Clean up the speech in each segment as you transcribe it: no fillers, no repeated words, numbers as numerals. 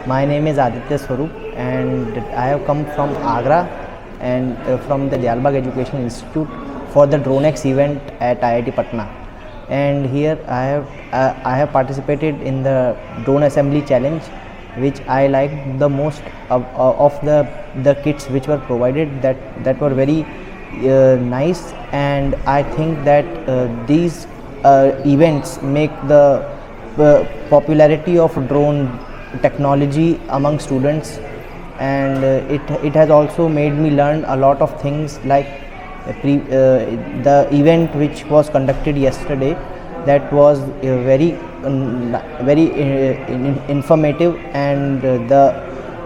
My name is Aditya Swaroop and I have come from Agra and from the Jalbagh Education Institute for the DroneX event at IIT Patna. And here I have participated in the drone assembly challenge, which I liked the most of the kits which were provided, that were very nice. And I think that these events make the popularity of drone technology among students, and it has also made me learn a lot of things, like the event which was conducted yesterday, that was very informative, and the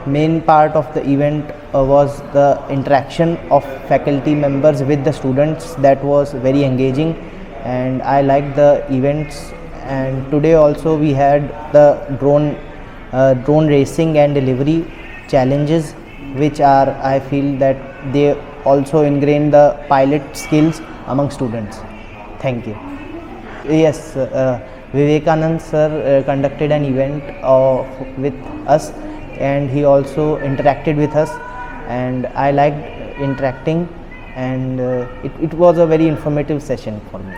main part of the event was the interaction of faculty members with the students. That was very engaging and I liked the events. And today also we had the drone racing and delivery challenges, which are, I feel that they also ingrain the pilot skills among students. Thank you. Yes, Vivekanand sir conducted an event with us, and he also interacted with us, and I liked interacting, and it was a very informative session for me.